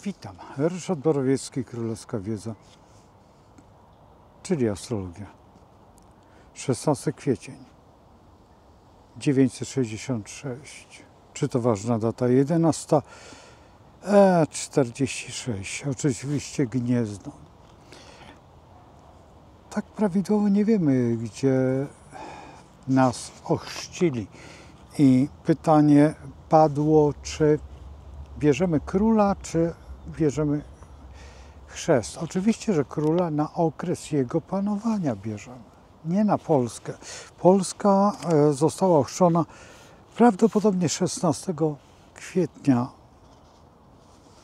Witam. Ryszard Borowiecki, Królewska Wiedza, czyli astrologia. 16 kwiecień 966. Czy to ważna data? 11:46. Oczywiście Gniezno. Tak prawidłowo nie wiemy, gdzie nas ochrzcili. I pytanie padło, czy bierzemy króla, czy bierzemy chrzest. Oczywiście, że króla na okres jego panowania bierzemy, nie na Polskę. Polska została ochrzczona prawdopodobnie 16 kwietnia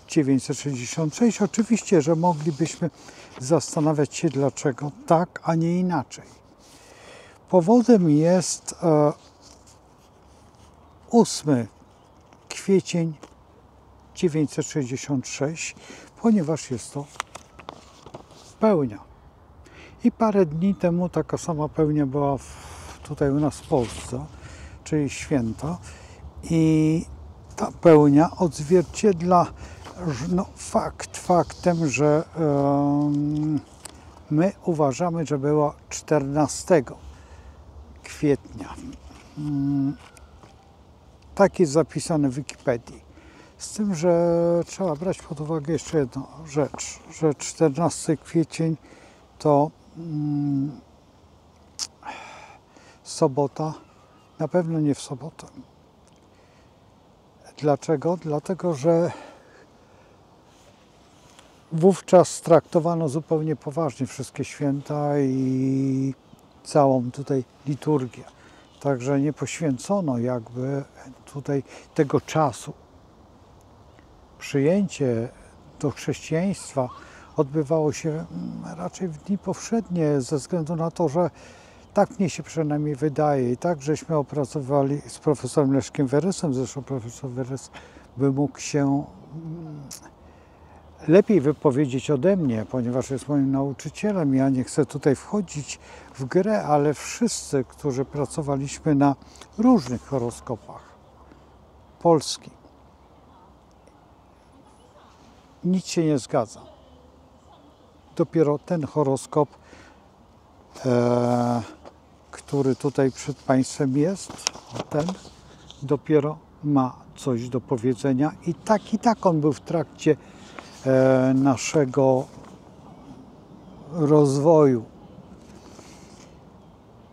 966. Oczywiście, że moglibyśmy zastanawiać się, dlaczego tak, a nie inaczej. Powodem jest 8 kwiecień 966, ponieważ jest to pełnia. I parę dni temu taka sama pełnia była tutaj u nas w Polsce, czyli święta. I ta pełnia odzwierciedla faktem, że my uważamy, że było 14 kwietnia. Tak jest zapisane w Wikipedii. Z tym, że trzeba brać pod uwagę jeszcze jedną rzecz, że 14 kwiecień to sobota, na pewno nie w sobotę. Dlaczego? Dlatego, że wówczas traktowano zupełnie poważnie wszystkie święta i całą tutaj liturgię. Także nie poświęcono jakby tutaj tego czasu. Przyjęcie do chrześcijaństwa odbywało się raczej w dni powszednie, ze względu na to, że tak mnie się przynajmniej wydaje. I tak żeśmy opracowali z profesorem Leszkiem Weresem, zresztą profesor Weres by mógł się lepiej wypowiedzieć ode mnie, ponieważ jest moim nauczycielem. Ja nie chcę tutaj wchodzić w grę, ale wszyscy, którzy pracowaliśmy na różnych horoskopach Polski, nic się nie zgadza. Dopiero ten horoskop, który tutaj przed Państwem jest, ten dopiero ma coś do powiedzenia. I tak on był w trakcie naszego rozwoju.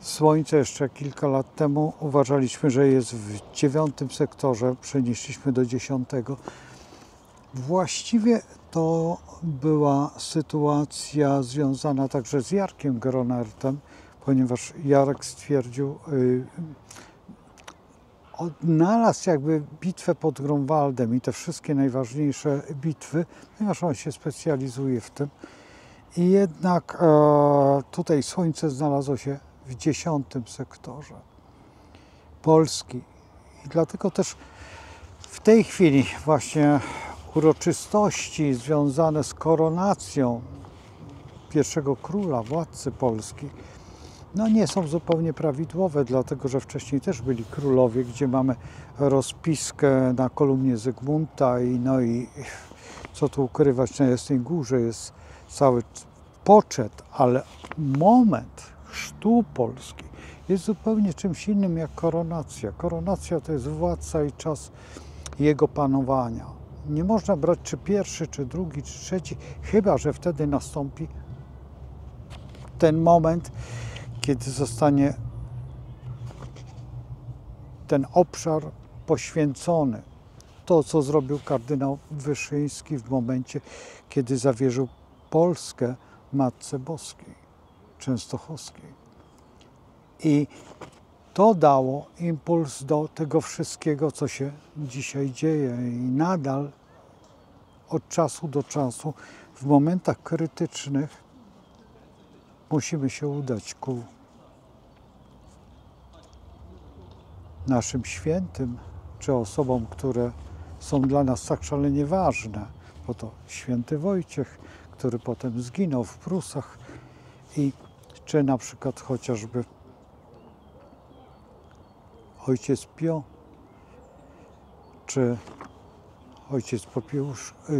Słońce jeszcze kilka lat temu uważaliśmy, że jest w 9 sektorze, przenieśliśmy do 10. Właściwie to była sytuacja związana także z Jarkiem Gronertem, ponieważ Jarek stwierdził, odnalazł jakby bitwę pod Grunwaldem i te wszystkie najważniejsze bitwy, ponieważ on się specjalizuje w tym. I jednak tutaj Słońce znalazło się w 10 sektorze Polski. I dlatego też w tej chwili właśnie uroczystości związane z koronacją pierwszego króla, władcy Polski, nie są zupełnie prawidłowe, dlatego że wcześniej też byli królowie, gdzie mamy rozpiskę na kolumnie Zygmunta i co tu ukrywać, na Jasnej Górze jest cały poczet, ale moment chrztu Polski jest zupełnie czymś innym jak koronacja. Koronacja to jest władca i czas jego panowania. Nie można brać czy pierwszy, czy drugi, czy trzeci, chyba że wtedy nastąpi ten moment, kiedy zostanie ten obszar poświęcony. To, co zrobił kardynał Wyszyński w momencie, kiedy zawierzył Polskę Matce Boskiej Częstochowskiej. I to dało impuls do tego wszystkiego, co się dzisiaj dzieje. I nadal od czasu do czasu, w momentach krytycznych, musimy się udać ku naszym świętym, czy osobom, które są dla nas tak szalenie ważne, bo to święty Wojciech, który potem zginął w Prusach, i czy na przykład chociażby ojciec Pio, czy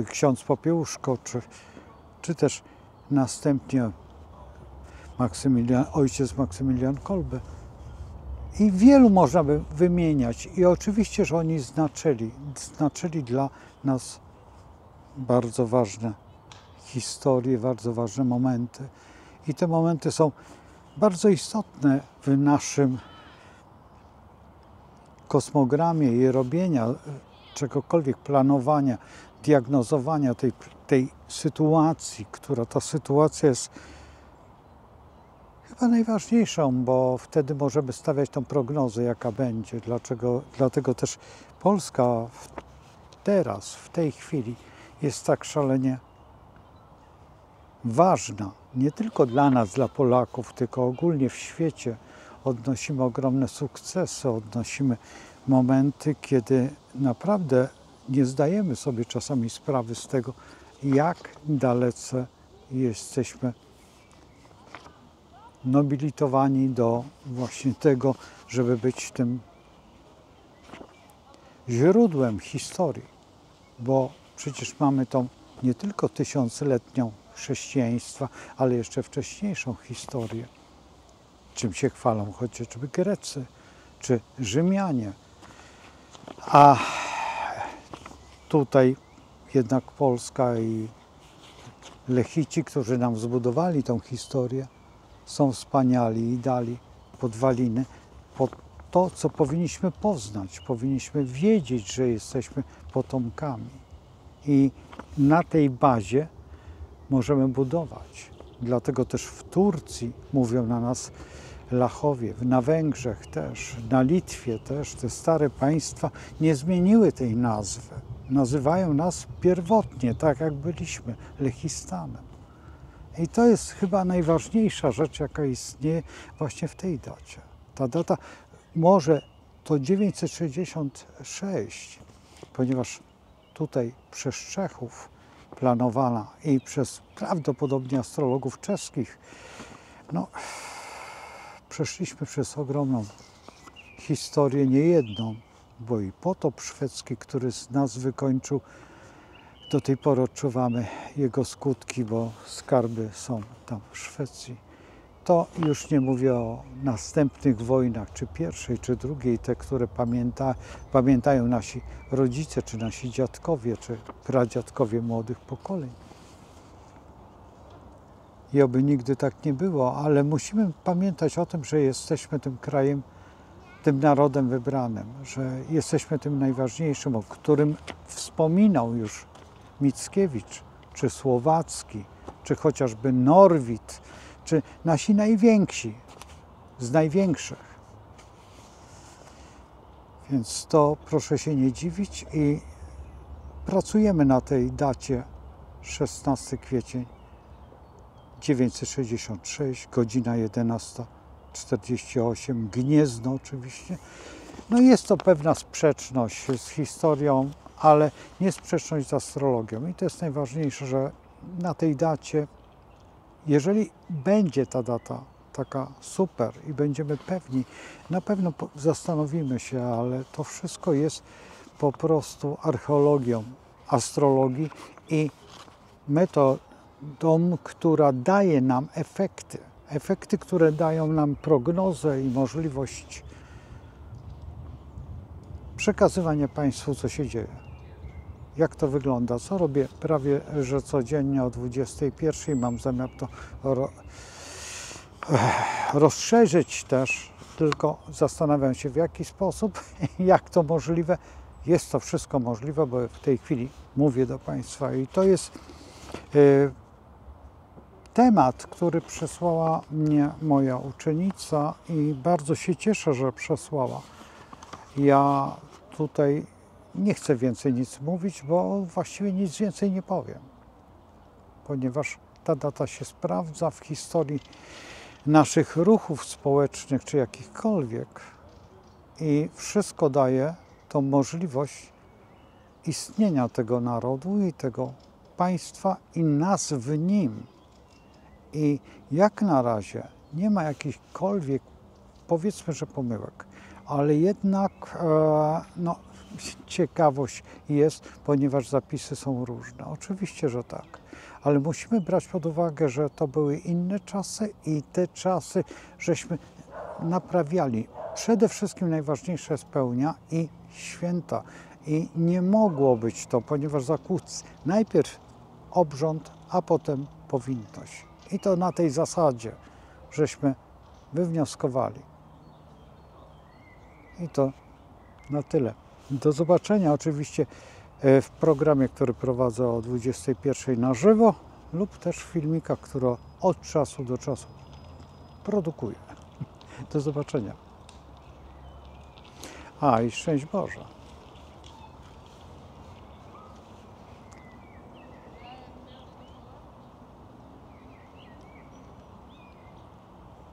ksiądz Popiełuszko, czy też następnie ojciec Maksymilian Kolbe. I wielu można by wymieniać. I oczywiście, że oni znaczyli dla nas bardzo ważne historie, bardzo ważne momenty. I te momenty są bardzo istotne w naszym kosmogramie i robienia czegokolwiek, planowania, diagnozowania tej sytuacji, ta sytuacja jest chyba najważniejszą, bo wtedy możemy stawiać tą prognozę, jaka będzie. Dlatego też Polska teraz, w tej chwili jest tak szalenie ważna. Nie tylko dla nas, dla Polaków, tylko ogólnie w świecie. Odnosimy ogromne sukcesy, odnosimy momenty, kiedy naprawdę nie zdajemy sobie czasami sprawy z tego, jak dalece jesteśmy nobilitowani do właśnie tego, żeby być tym źródłem historii, bo przecież mamy tą nie tylko tysiącletnią chrześcijaństwa, ale jeszcze wcześniejszą historię, czym się chwalą chociażby Grecy czy Rzymianie. A tutaj jednak Polska i Lechici, którzy nam zbudowali tą historię, są wspaniali i dali podwaliny pod to, co powinniśmy poznać. Powinniśmy wiedzieć, że jesteśmy potomkami. I na tej bazie możemy budować. Dlatego też w Turcji mówią na nas Lachowie, na Węgrzech też, na Litwie też. Te stare państwa nie zmieniły tej nazwy. Nazywają nas pierwotnie, tak jak byliśmy, Lechistanem. I to jest chyba najważniejsza rzecz, jaka istnieje właśnie w tej dacie. Ta data może to 966, ponieważ tutaj przez Czechów planowana i przez prawdopodobnie astrologów czeskich, przeszliśmy przez ogromną historię, niejedną, bo i potop szwedzki, który z nas wykończył, do tej pory odczuwamy jego skutki, bo skarby są tam w Szwecji. To już nie mówię o następnych wojnach, czy pierwszej, czy drugiej, te, które pamiętają nasi rodzice, czy nasi dziadkowie, czy pradziadkowie młodych pokoleń. I oby nigdy tak nie było, ale musimy pamiętać o tym, że jesteśmy tym krajem, tym narodem wybranym, że jesteśmy tym najważniejszym, o którym wspominał już Mickiewicz, czy Słowacki, czy chociażby Norwid, czy nasi najwięksi, z największych. Więc to proszę się nie dziwić i pracujemy na tej dacie 16 kwiecień 966, godzina 11:48, Gniezno oczywiście. Jest to pewna sprzeczność z historią, ale nie sprzeczność z astrologią. I to jest najważniejsze, że na tej dacie, jeżeli będzie ta data taka super i będziemy pewni, na pewno zastanowimy się, ale to wszystko jest po prostu archeologią astrologii i metodą, która daje nam efekty, które dają nam prognozę i możliwość przekazywania Państwu, co się dzieje. Jak to wygląda, co robię prawie że codziennie o 21:00. Mam zamiar to rozszerzyć też, tylko zastanawiam się, w jaki sposób, jak to możliwe. Jest to wszystko możliwe, bo w tej chwili mówię do Państwa i to jest temat, który przesłała mnie moja uczennica i bardzo się cieszę, że przesłała. Ja tutaj nie chcę więcej nic mówić, bo właściwie nic więcej nie powiem, ponieważ ta data się sprawdza w historii naszych ruchów społecznych czy jakichkolwiek i wszystko daje tą możliwość istnienia tego narodu i tego państwa i nas w nim. I jak na razie nie ma jakichkolwiek powiedzmy, że pomyłek, ale jednak no, ciekawość jest, ponieważ zapisy są różne. Oczywiście, że tak, ale musimy brać pod uwagę, że to były inne czasy i te czasy, żeśmy naprawiali. Przede wszystkim najważniejsze jest pełnia i święta. I nie mogło być to, ponieważ zakłóci najpierw obrząd, a potem powinność. I to na tej zasadzie, żeśmy wywnioskowali. I to na tyle. Do zobaczenia oczywiście w programie, który prowadzę o 21 na żywo lub też w filmikach, które od czasu do czasu produkuję. Do zobaczenia. A i szczęść Boże.